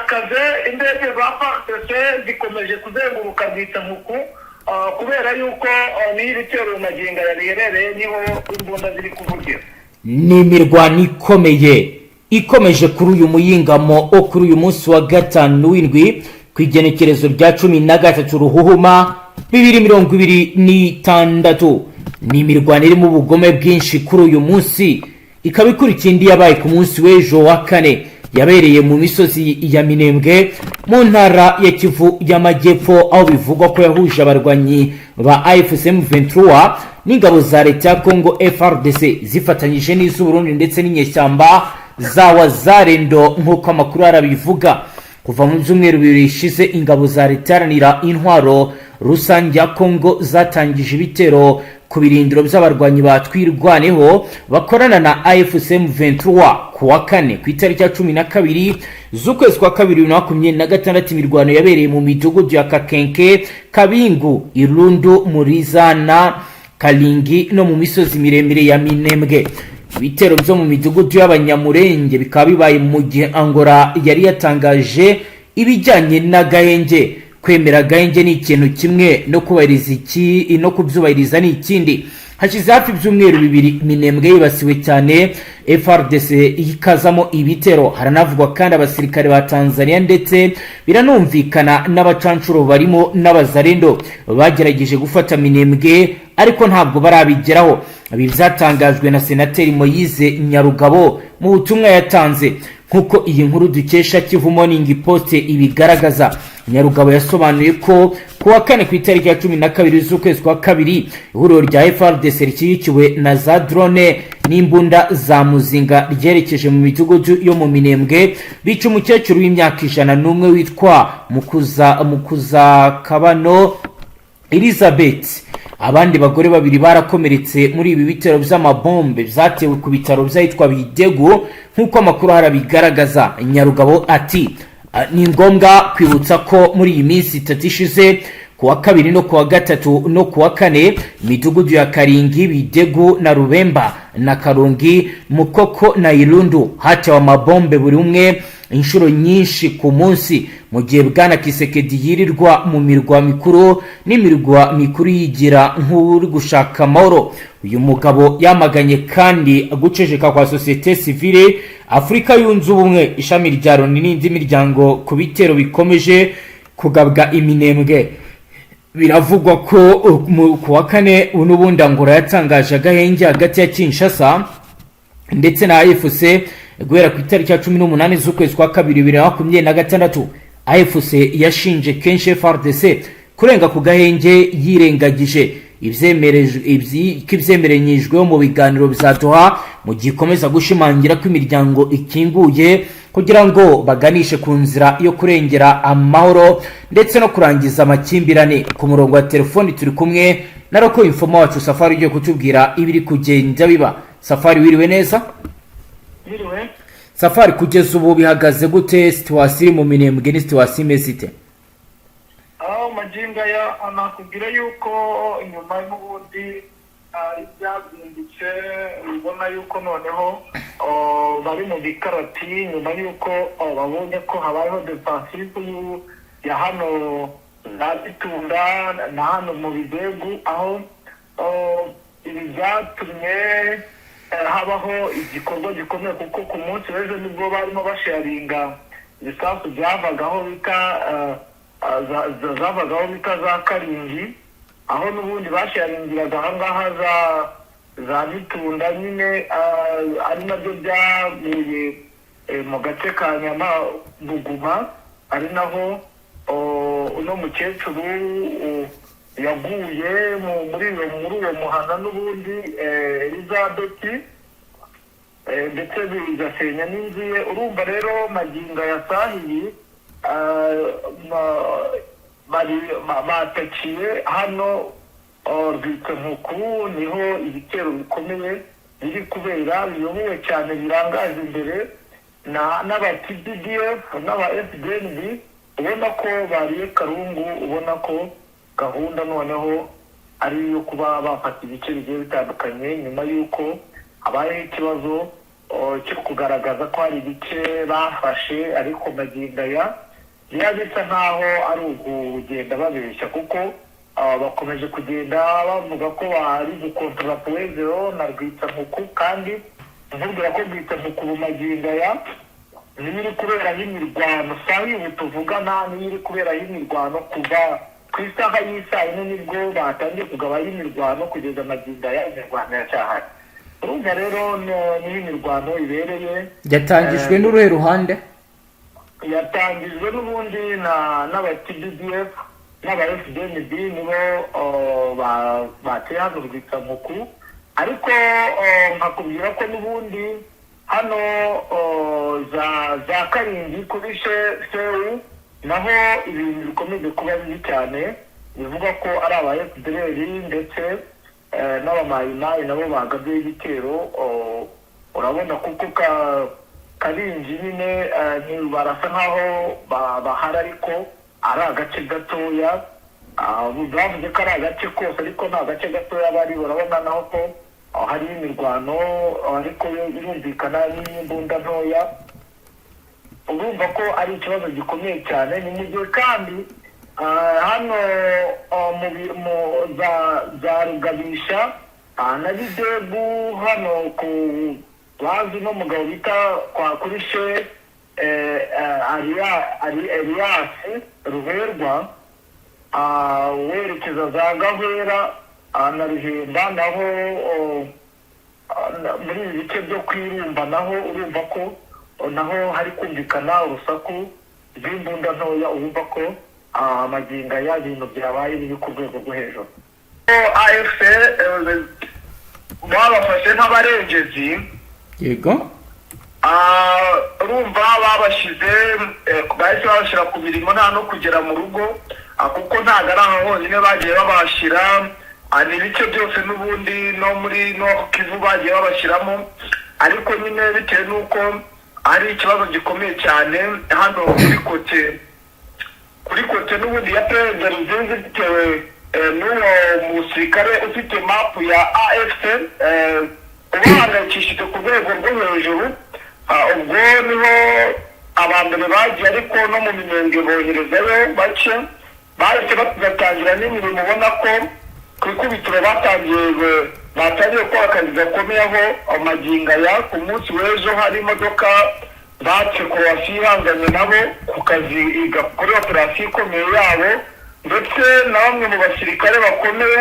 birakaze. Indege za FARDC zikomeje kuzenguruka Bwitampuku kubera yuko niho ibitero magingo yabereye niho imbunda ziri kuvugira. Ni imirwano ikomeje kuri uyu muyingamo o kuri uyu munsi wa gatanu w'indwi ku igenekerezo rya 13 Ruhuhuma 2026. Ni imirwano iri mu bugome bwinshi kuri uyu munsi, ikaba ikurikiye indi yabaye ku munsi w'ejo wa kane yabereye mu misozi ya Minembwe mu ntara ya Kivu y'Amajyepfo, aho bivugwa ko yahuje abarwanyi ba AFC M23 n'ingabo za leta ya Congo FARDC zifatanyije n'iz'u Burundi ndetse n'inyeshyamba za Wazalendo nk'uko amakuru arabivuga. Kuva mu byumweru bibiri ishize ingabo za leta iharanira intwaro rusange ya Congo zatangije ibitero ku birindiro by'abarwanyi batwirwaneho bakorana na AFC M23 ku wa kane ku itariki ya 12 z'ukwezi kwa 2026. Imirwano yabereye mu midugudu ya Kakenke, Kabingu, Irundu, Murizana, Kalingi no mu misozi miremire ya Minembwe. Ibitero byo mu midugudu y'Abanyamurenge bikaba bibaye mu gihe Angola yari yatangaje ibijyanye na Gahenge. Kwemera Gahenge ni ikintu kimwe no kubahiriza no kubyubahiriza ni ikindi. Hashize hafi ibyumweru bibiri Minembwe yibasiwe cyane, FARDC ikazamo ibitero. Haranavugwa kandi abasirikare ba Tanzania ndetse biranumvikana n'abacancuro barimo n'Abazalendo bagerageje gufata Minembwe ariko ntabwo barabigeraho. Ibi byatangajwe na Senateri Moise Nyarugabo mu butumwa yatanze, nkuko iyi nkuru dukesha Kivu Morning Post ibigaragaza. Nyarugabo yasobanuye ko kuwa kane ku itariki ya 12 z'ukwezi kwa kabiri ihuriro rya FARDC rikikiwe na za drone n'imbunda za muzinga ryerekeje mu midugudu yo mu Minembwe bica umukecuru w'imyaka 101 witwa Mukuza Kabano Elizabeth. Abandi bagore babiri barakomeretse muri ibi bitero by'amabombe byatewe ku bitaro by'ahitwa Bidego nk'uko amakuru harabigaragaza. Nyarugabo ati ni ngombwa kwibutsa ko muri iyi minsi 3 ishize kuwa kabiri no kuwa gatatu no kuwa kane imidugudu ya Karingi, Bidego na Rubemba na Karongi, Mukoko na Irundu hatewe amabombe buri umwe inshuro nyinshi ku munsi, mu gihe Bwana Kisekedi yirirwa mu mirwa mikuru n'imirwa mikuru yigira nk'uri gushaka amahoro. Uyu mugabo yamaganye kandi guceceka kwa societe civile, Afrika yunze ubumwe, ishami rya Loni n'indi miryango ku bitero bikomeje kugabwa Iminembwe. Biravugwa ko ku wa kane n'ubundi Angola yatangaje Agahenge hagati ya Kinshasa ndetse na AFC guhera ku itariki ya 18 z'ukwezi kwa 2026. AFC yashinje kenshi FARDC kurenga ku Gahenge yirengagije ibyemeranyijwe mu biganiro bya Doha, mu gikomeza gushimangira ko imiryango ikinguye kugira ngo baganishe ku nzira yo kurengera amahoro ndetse no kurangiza amakimbirane. Ku murongo wa telefoni turi kumwe na Roko Informa wacu Safari ugiye kutubwira ibiri kugenda biba. Safari, wiriwe neza? Wiriwe. Safari, kugeza ubu bihagaze gute situation mu Minembwe ni situation imeze ite? Magingo ya anakubwira yuko inyuma y'ubundi ibyazindutse ubona yuko noneho bari mu bikarati nyuma yuko babonye ko habayeho defensive ya hano Natunda na hano mu Bidegu, aho ibi byatumye habaho igikorwa gikomeye kuko ku munsi w'ejo nibwo barimo basharinga ibisasu byavagaho bika za Karingi, aho n'ubundi basharingiraga ahangaha za Bitunda nyine ari nabyo byaguye mu gace ka Nyama Buguma, ari naho uno mukecuru yaguye muri uwo muhanda n'ubundi Elizabeth, ndetse bigasenya n'inzu ye. Urumva rero magingo yasahiye batakiye hano Rwitampuku, niho ibitero bikomeye biri kubera, biyobowe cyane birangaje imbere n'aba-TDF n'aba-FDNB. ubona ko bariye Karungu, ubona ko gahunda noneho ari yo kuba bafata ibice bigiye bitandukanye nyuma yuko habaye ikibazo cyo kugaragaza ko hari ibice bafashe, ariko magingo aya biba bisa nkaho ari ukugenda babeshya, kuko bakomeje kugenda bavuga ko bari gukontorora Poezero na Rwitsamuku, kandi mvugira ko Rwitsamuku mu magingo aya niyo iri kuberaho imirwano. saa y'ubu tuvugana niyo iri kuberaho imirwano kuva ku isaha y'isaa yine nibwo batangiye kugabaho imirwano, kugeza magingo aya imirwano yacyahari. urumva rero niyo imirwano ibereye. yatangijwe n'uruhe ruhande? yatangijwe n'ubundi n'aba TDF n'aba FDNB, nibo bateye hano Rwitsamuku, ariko nkakubwira ko n'ubundi hano za Karingi kuri Sewu naho ibintu bikomeje kuba bibi cyane, bivuga ko ari aba FDLR ndetse n'abamayimayi nabo bagabye ibitero. urabona kuko Karingi nyine barasa nkaho bahari, ariko ari agace gatoya. bavuze ko ari agace kose, ariko nta gace gatoya bari. urabona naho ko hari imirwano, ariko birumvikana n'imbunda ntoya. urumva ko ari ikibazo gikomeye cyane. ni mu gihe kandi hano za Rugabisha na Bidebu hano ku bazi n'umugabo bita kuri She Elias Ruberwa, werekeza za Gahwera na Ruhemba, naho muri ibi bice byo kwirumba naho urumva ko naho hari kumvikana urusaku rw'imbunda ntoya. urumva ko magingo aya ibintu byabaye biri ku rwego rwo hejuru. AFC babafashe nk'abarengezi. yego. urumva babashyize bahise babashyira ku mirimo nta no kugera mu rugo, kuko ntabwo ari aho honyine bagiye babashyira. ni ibice byose n'ubundi no muri Nord Kivu bagiye babashyiramo, ariko nyine bitewe n'uko ari ikibazo gikomeye cyane hano kuri kote n'ubundi ya Perezida Ruzinzi, bitewe n'uwo musirikare ufite mapu ya AFC ubahangayikishije ku rwego rwo hejuru. ubwo niho abambere bagiye, ariko no mu minenge boherezayo bake. bahise batangira n'imirimo, ubona ko ku ikubitiro batangiye gukora akazi gakomeye, aho magingo aya ku munsi w'ejo hari imodoka batse Croatia ihanganye nabo ku kazi kuri operasiyo ikomeye yabo, ndetse na bamwe mu basirikare bakomeye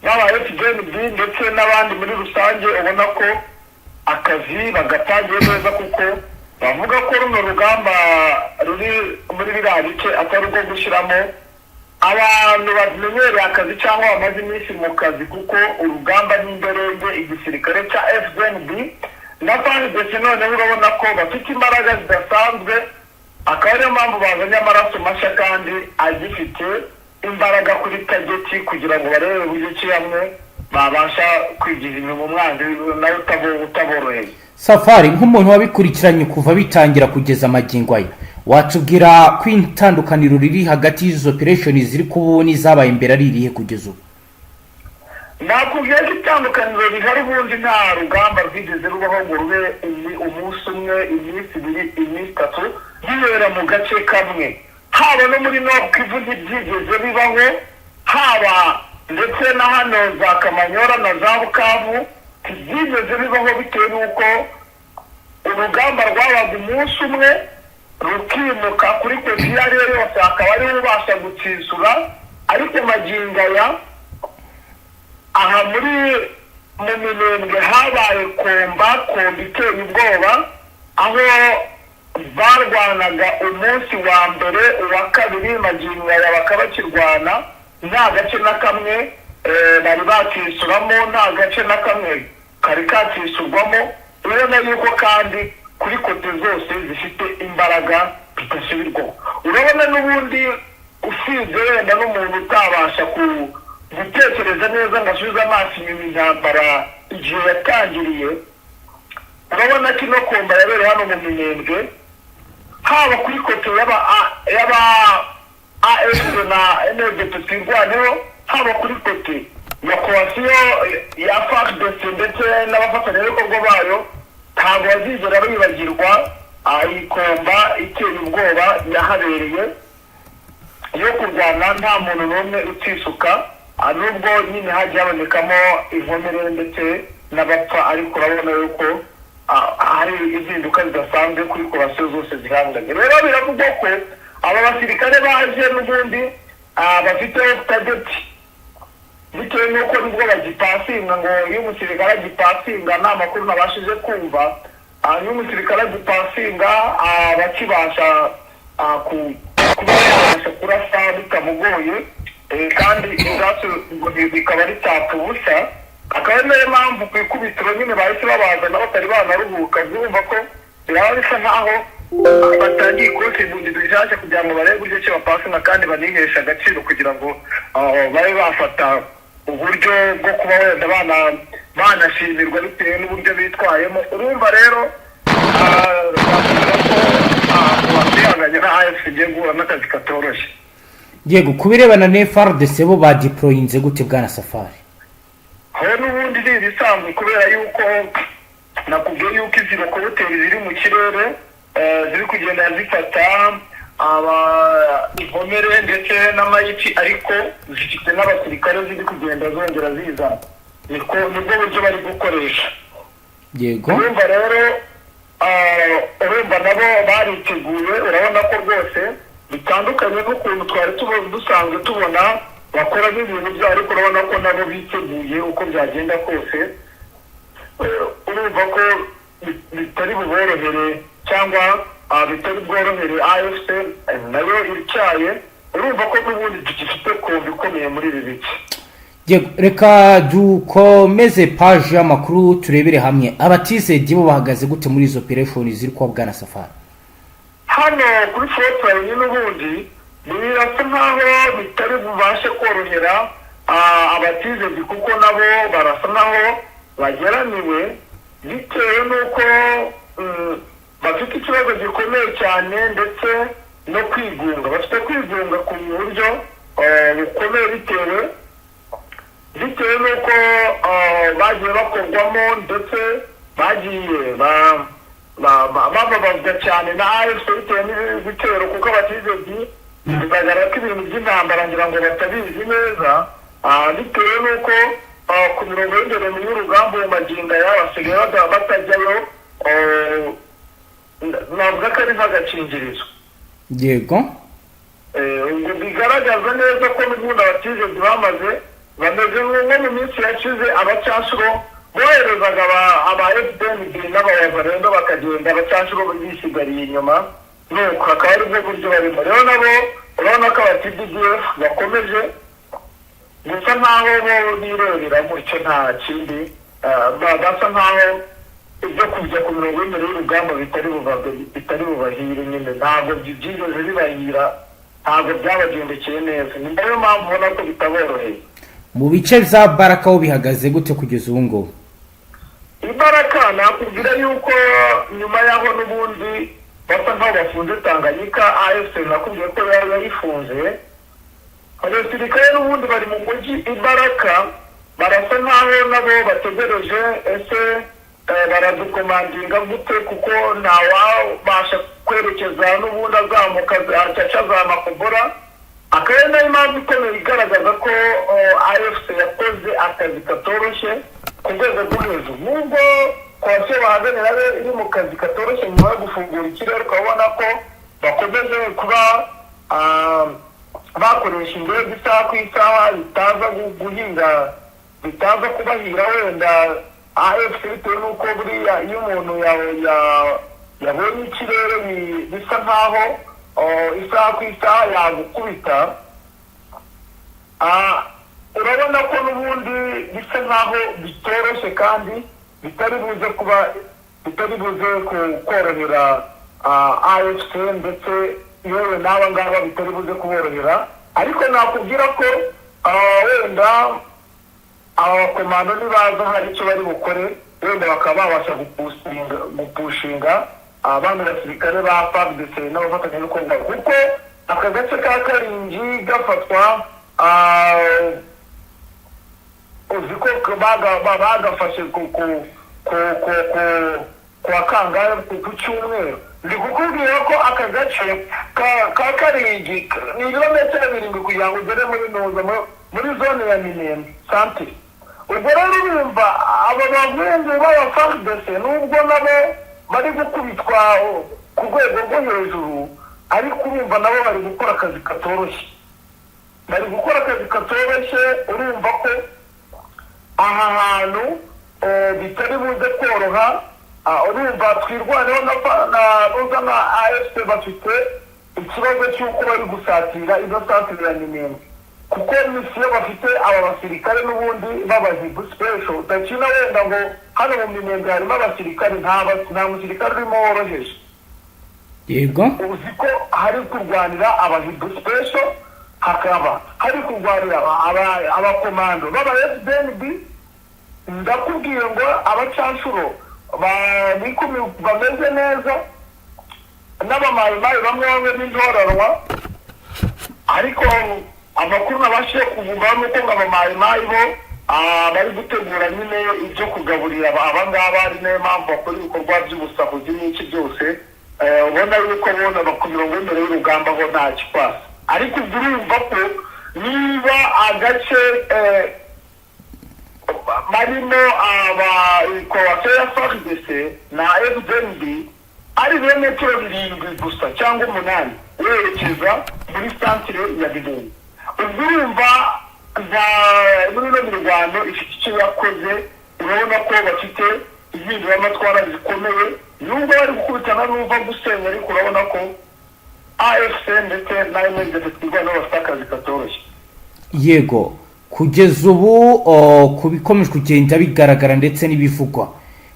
n'aba FDNB ndetse n'abandi muri rusange. ubona ko akazi bagatangiye neza, kuko bavuga ko runo rugamba ruri muri biriya bice atari urwo gushyiramo abantu bamenyereye akazi cyangwa bamaze iminsi mu kazi, kuko urugamba n'imberenge igisirikare cya FDNB na FARDC noneho urabona ko bafite imbaraga zidasanzwe, akaba ariyo mpamvu bazanye amaraso mashya kandi agifite imbaraga kuri tageti, kugira ngo barebe uburyo ki hamwe babasha kwigiza inyuma umwanzi nawe utaboroheye. Safari, nk'umuntu wabikurikiranye kuva bitangira kugeza magingo aya, watubwira ko itandukaniro riri hagati y'izo operation ziri kubu n'izabaye imbere ari irihe kugeza ubu? nakubwiye ko itandukaniro rihari, ubundi nta rugamba rwigeze rubaho ngo rube umunsi umwe, iminsi ibiri, iminsi itatu bibera mu gace kamwe. haba no muri Nord Kivu ntibyigeze bibaho, haba ndetse na hano za Kamanyora na za Bukavu ntibyigeze bibaho, bitewe n'uko urugamba rwabaga umunsi umwe rukimuka kuri kopi iyo ari yo yose, akaba ariwe ubasha gutsisura. ariko magingo aya aha mu minembwe habaye komba iteye ubwoba, aho barwanaga umunsi wa mbere, uwa kabiri magingo aya bakaba bakirwana, nta gace na kamwe bari bakisuramo, nta gace na kamwe kari kakisurwamo. urabona yuko kandi kuri kote zose zifite imbaraga bidasubirwaho. urabona n'ubundi usibye wenda n'umuntu utabasha gutekereza neza ngo asubize amaso inyuma intambara igihe yatangiriye, urabona ko ino komba yabereye hano mu minembwe, haba kuri kote y'aba AFC na NDP twirwaneho, haba kuri kote ya Croatia ya FARDC ndetse n'abafatanyabikorwa bayo, ntabwo bazigera bibagirwa ikomba iteye ubwoba yahabereye yo kurwana nta muntu n'umwe utisuka, nubwo nyine hagiye habonekamo inkomere ndetse n'abapfa, ariko urabona yuko hari izinduka zidasanzwe kuri korasiyo zose zihanganye. Rero biravugwa ko aba basirikare baje n'ubundi bafite tageti, bitewe n'uko nibwo bagipasinga, ngo iyo umusirikare agipasinga nta makuru nabashije kumva, iyo umusirikare agipasinga bakibasha kuba yabasha kurasa bitamugoye, kandi ubwacu bikaba ritapfa ubusa. Akaba ari nayo mpamvu ku ikubitiro nyine bahise babazana batari banaruhuka, byumva ko biraba bisa nkaho batangiye ikosi impunzi zishyashya kugira ngo barebe uburyo ki bapasinga kandi banihesha agaciro, kugira ngo babe bafata uburyo bwo kuba wenda banashimirwa bitewe n'uburyo bitwayemo. Urumva rero bihanganye na AFC igiye guhura n'akazi katoroshye. Yego, ku birebana na FARDC bo badeployinze gute bwana Safari? Aho n'ubundi ni ibisanzwe, kubera yuko nakubwiye yuko izi rokoteri ziri mu kirere ziri kugenda zifata inkomere ndetse n'amayiti, ariko zifite n'abasirikare ziri kugenda zongera ziza, nibwo buryo bari gukoresha. Yego, urumva rero urumva nabo bariteguye, urabona ko rwose bitandukanye n'ukuntu twari dusanzwe tubona bakora n'ibintu byabo, ariko urabona ko nabo biteguye uko byagenda kose. Urumva ko bitari buborohere cyangwa bitari bworohere AFC nayo icyaye, urumva ko n'ubundi dufite kombi ikomeye muri ibi bice. Reka dukomeze paji y'amakuru turebere hamwe abatizedi bo bahagaze gute muri izo operation ziri kwa bwana Safari. Hano kuri Fortran n'ubundi birasa nkaho bitari bubashe korohera abatizedi, kuko nabo barasa nkaho bageraniwe, bitewe n'uko bafite ikibazo gikomeye cyane ndetse no kwigunga. Bafite kwigunga ku buryo bukomeye bitewe n'uko bagiye bakorwamo ndetse bagiye bababazwa cyane na AFC bitewe n'ibitero, kuko abatizedi bigaragara ko ibintu by'intambara ngira ngo batabizi neza, bitewe n'uko ku mirongo y'imbere y'urugamba mu magingo aya basigaye batajyayo, navuga ko ari nk'agakingirizo. Yego, ubwo bigaragaza neza ko n'ubundi abatizedi bameze nko mu minsi yashize abacanshuro boherezaga aba FDNB n'abayavarendo bakagenda, abacanshuro bisigariye inyuma, nuko akaba ari bwo buryo barimo. Rero nabo urabona ko abatidf bakomeje gusa nkaho bo birorera gutyo, nta kindi basa nkaho ibyo kujya ku mirongo y'imbere y'urugamba bitari bubahire nyine, ntabwo byigeze bibahira, ntabwo byabagendekeye neza. Ni nayo mpamvu ubona ko bitaboroheye. Mu bice bya Baraka ho bihagaze gute kugeza ubu ngubu? Ibaraka nakubwira yuko nyuma yaho n'ubundi basa nkaho bafunze Tanganyika, AFC nakubwiye ko yayifunze, abasirikare n'ubundi bari mu mujyi Ibaraka, barasa nkaho nabo bategereje ese baradukomandinga gute, kuko ntawabasha kwerekeza n'ubundi azamuka acaca za Makobora. Akaba ari nayo mpamvu ikomeye igaragaza ko AFC yakoze akazi katoroshye ku rwego rwo hejuru, nubwo komisiyo bahaganira iri mu kazi katoroshye nyuma yo gufungura ikirere, ukabona ko bakomeje kuba bakoresha indege isaha ku isaha bitaza guhinga, bitaza kubahira wenda AFC, bitewe n'uko buriya iyo umuntu yabonye ikirere bisa nkaho isaha ku isaha yagukubita. Urabona ko n'ubundi bisa nkaho bitoroshye kandi bitari buze korohera AFC, ndetse yewe n'aba ngaba bitari buze kuborohera. Ariko nakubwira ko wenda abakomando nibaza hari icyo bari bukore, wenda bakaba babasha gupushinga abandi basirikare ba FARDC n'abafatanyabikorwa, kuko aka gace ka Karingi gafatwa, uzi ko bagafashe kuwa kangahe ku cyumweru. Ndi kukubwira ko aka gace ka Karigi ni ibirometero 7 kugira ngo ugere muri Noza muri zone ya Minembwe santere. Ubwo rero urumva aba bahungu b'aba FARDC nubwo nabo bari gukubitwa ku rwego rwo hejuru, ariko urumva nabo bari gukora akazi katoroshye. Urumva ko aha hantu bitari buze koroha. Urumva twirwaneho na AFC bafite ikibazo cy'uko bari gusatira izo santere ya Minembwe, kuko misiyo bafite aba basirikare n'ubundi b'abahibu special. Udakina wenda ngo hano mu Minembwe harimo abasirikare, nta musirikare urimo woroheje. Yego, uzi ko hari kurwanira abahibu special, hakaba hari kurwanira abakomando b'aba FDNB. Ndakubwiye ngo abacanshuro bameze neza, n'abamayimayi bamwe b'intororwa, ariko amakuru nabashije kuvuga nuko ngo abamayimayi bo bari gutegura nyine ibyo kugaburira abangaba, ari nayo mpamvu bakora ibikorwa by'ubusahuzi n'iki byose. Ubona yuko bona ku mirongo y'imbere y'urugamba ho nta kikwasa, ariko ubwo urumva ko niba agace barimo abakowace ya FARDC na FDNB ari ibirometero 7 gusa cyangwa 8 werekeza muri santere ya Minembwe. Ubwo urumva muri ino mirwano ifite icyo yakoze. Urabona ko bafite impinduramatwara zikomeye, nubwo bari gukubitana n'uva gusenya, ariko urabona ko AFC ndetse na MNDF twirwanaho bafite akazi katoroshye. yego, kugeza ubu ku bikomeje kugenda bigaragara ndetse n'ibivugwa,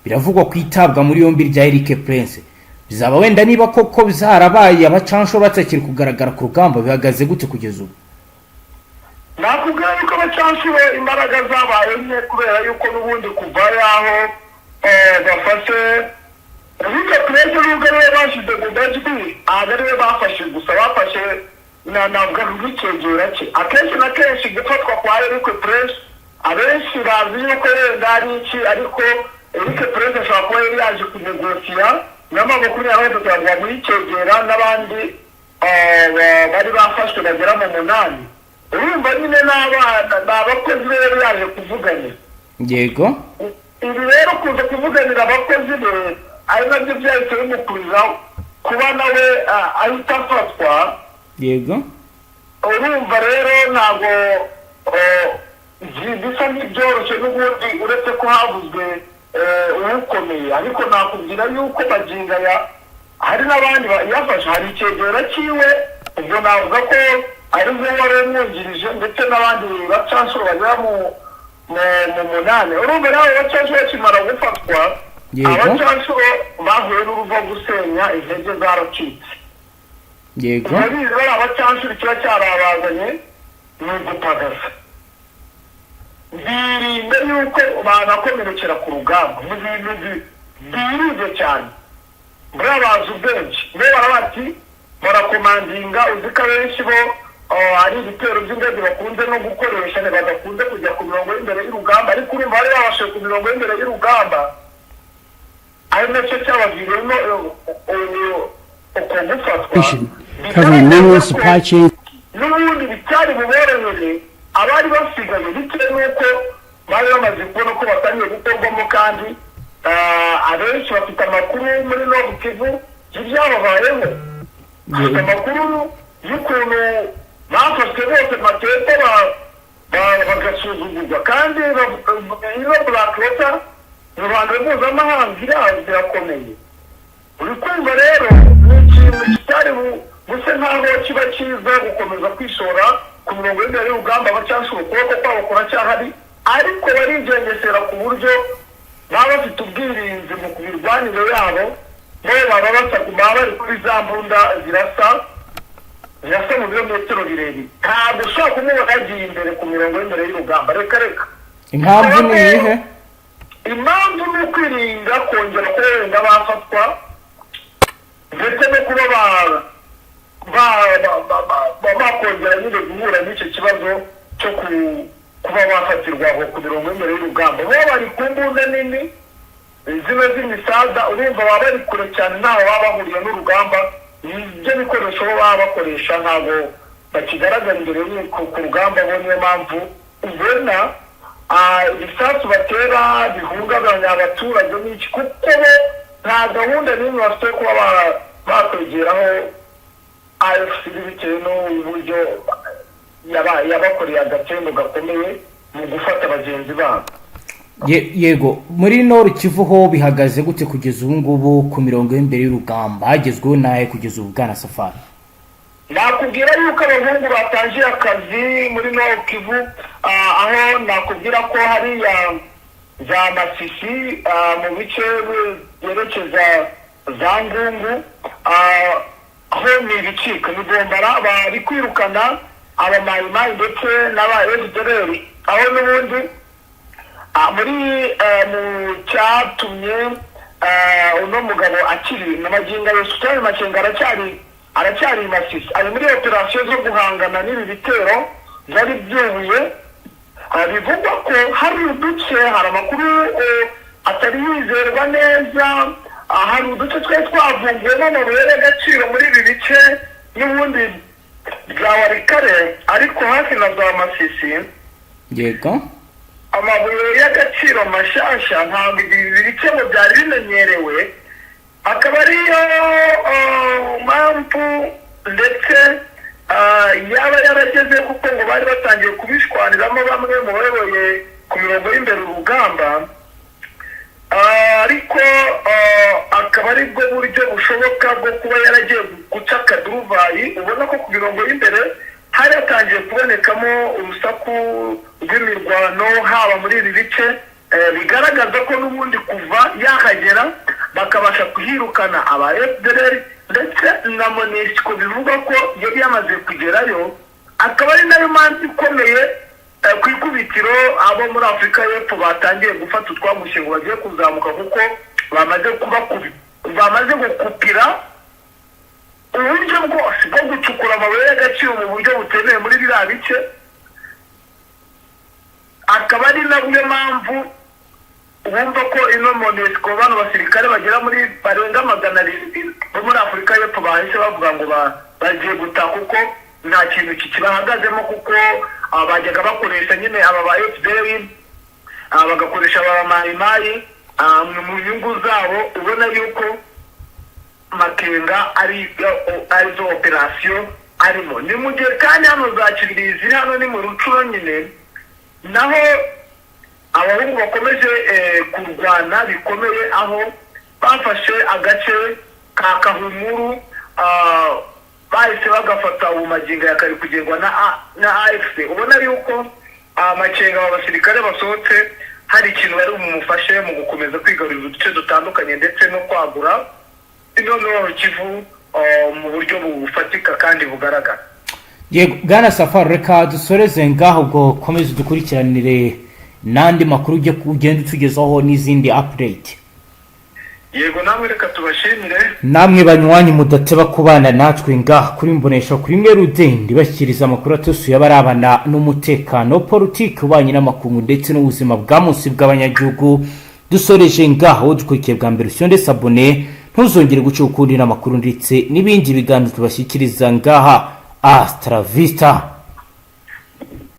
biravugwa ku itabwa muri yombi rya Eric Prince. Bizaba wenda niba koko bizarabaye abacansho batakiri kugaragara ku rugamba, bihagaze gute kugeza ubu? Nakubwira yuko abacanshuro imbaraga zabaye nke, kubera yuko n'ubundi kuva yaho bafashe Eric Prince n'ubwo ariwe bashyize mu majwi, ariwe bafashe gusa, bafashe navuga nk'icyegera cye. Akenshi na kenshi gufatwa kwa Eric Prince abenshi bazi yuko yenda ari iki, ariko Eric Prince ashobora kuba yari yaje kunegosiya n'amakuru y'abantu kugira ngo icyegera n'abandi bari bafashwe bagera mu 8. Urumva nyine n'abakozi be yari yaje kuvugana. Yego, ibi rero kuza kuvuganira abakozi be ari nabyo byahise bimukurizaho kuba nawe ahita afatwa. yego, urumva rero ntabwo bisa nk'ibyoroshye n'ubundi, uretse ko havuzwe uwukomeye, ariko nakubwira yuko magingo aya hari n'abandi yafashe. Hari icyegera cyiwe, ubwo navuga ko ari we wari umwungirije, ndetse n'abandi bacanshuro bagera mu 8. urumva nawe bacanshuro bakimara gufatwa, abacanshuro bahuye n'uruva gusenya, intege zaracitse. yego, urabizi bari abacanshuro kiba cyarabazanye ni ugupagasa. Birinde yuko banakomerekera ku rugamba mu bintu birize cyane. Buriya bazi ubwenge, bo barabati barakomandinga. Uzi ko abenshi bo hari ibitero by'indege bakunze no gukoresha, badakunze kujya ku mirongo y'imbere y'urugamba, ariko urumva bari babashe ku mirongo y'imbere y'urugamba, ari nacyo cyabaviriyemo uko gufatwa. N'ubundi bitari buborohere abari basigaye, bitewe n'uko bari bamaze kubona ko batangiye gukorwamo, kandi abenshi bafite amakuru muri Nord Kivu y'ibyababayeho. Bafite amakuru y'ukuntu bafashwe bose mateka bagasuzugurwa, kandi iyo Black Water mu ruhando mpuzamahanga irakomeye. Uri kumva rero ni ikintu kitari buse nkaho kiba cyiza gukomeza kwishora ku mirongo y'imbere y'urugamba. Abacanshuro ukuboko kwabo kuracyahari, ariko barigengesera ku buryo baba bafite ubwirinzi mu kubirwanire yabo. bo baba bari kuri za mbunda zirasa mu birometero birebire. Ntabwo ushobora kumubona yagiye imbere ku mirongo y'imbere y'urugamba. Reka impamvu ni iyihe? Impamvu ni ukwirinda kongera ko wenda bafatwa, ndetse no kuba bakongera nyine guhura n'icyo kibazo cyo kuba bafatirwa ku mirongo y'imbere y'urugamba. Bo bari ku mbunda nini, zino z'imisada urumva baba bari kure cyane, ntaho baba bahuriye n'urugamba. Ibyo bikoresho baba bakoresha ntabwo bakigaragara imbere ku rugamba. Bo niyo mpamvu ubona ibisasu batera bihungabanya abaturage n'iki, kuko bo nta gahunda n'imwe bafite kuba bakwegeraho AFC bitewe n'uburyo yabakoreye agatendo gakomeye mu gufata bagenzi babo. Yego, muri Nord Kivu ho bihagaze gute kugeza ubu ngubu ku mirongo y'imbere y'urugamba? Hagezweho naye kugeza ubu Bwana Safari? Nakubwira yuko abahungu batangiye akazi muri Nord Kivu, aho nakubwira ko hariya za Masisi mu bice byerekeza za Ngungu, aho ni ibicika Migombara bari kwirukana abamayimayi ndetse n'aba FDLR, aho n'ubundi muri mu cyatumye uno mugabo akiri n'amaginga yose cyane Makenga aracyari Masisi, ari muri operasiyo zo guhangana n'ibi bitero byari byubuye. Bivugwa ko hari uduce, hari amakuru atari yizerwa neza, hari uduce twari twavumbuwemo amabuye y'agaciro muri ibi bice n'ubundi bya Warikare, ariko hafi na za Masisi. Yego, amabuye y'agaciro mashasha ntabwo ibi bice ngo byari bimenyerewe, akaba ariyo mpamvu ndetse yaba yarageze, kuko ngo bari batangiye kubishwaniramo bamwe mu bayoboye ku mirongo y'imbere urugamba, ariko akaba ari bwo buryo bushoboka bwo kuba yaragiye guca akaduruvayi. Ubona ko ku mirongo y'imbere hari hatangiye kubonekamo urusaku rw'imirwano haba muri ibi bice, bigaragaza ko n'ubundi kuva yahagera bakabasha kuhirukana aba FDLR ndetse na MONUSCO bivuga ko yari yamaze kugerayo. Akaba ari nayo mpamvu ikomeye ku ikubitiro abo muri Afurika y'Epfo batangiye gufata utwamushye ngo bagiye kuzamuka, kuko bamaze gukupira uburyo bwose bwo gucukura amabuye y'agaciro mu buryo butemewe muri biriya bice. Akaba ari nayo mpamvu ubumva ko ino MONUSCO bano basirikare bagera muri barenga 200 bo muri Afurika y'Epfo bahise bavuga ngo bagiye gutaha, kuko nta kintu kibahagazemo, kuko bajyaga bakoresha nyine aba ba FDLR, bagakoresha aba mayimayi mu nyungu zabo. Ubona yuko Makenga arizo operasiyo arimo. Ni mu gihe kandi hano za Kibirizi, hano ni mu Rucuro nyine, naho abahungu bakomeje kurwana bikomeye, aho bafashe agace ka Kahumuru, bahise bagafata ubu magingo ya kari kugengwa na AFC. Ubona yuko Makenga abasirikare basohotse hari ikintu bari bumufashe mu gukomeza kwigarurira uduce dutandukanye ndetse no kwagura ino Nord Kivu mu buryo bufatika kandi bugaragara. Yego, Bwana Safari, reka dusoreze ngaho, ubwo komeza dukurikiranire n'andi makuru ugenda utugezaho n'izindi update. Yego, namwe reka tubashimire. Namwe banywanyi mudateba kubana natwe ngaha kuri Mbonesha kuri Mwerude, ndibashyikiriza amakuru atusuye abarabana n'umutekano, politiki, ubanye n'amakungu ndetse n'ubuzima bwa munsi bw'abanyagihugu. Dusoreje ngaho, dukurikiye bwa mbere usyonde sabone, ntuzongere guca ukundi n'amakuru ndetse n'ibindi biganiro tubashyikiriza ngaha. Astra Vista.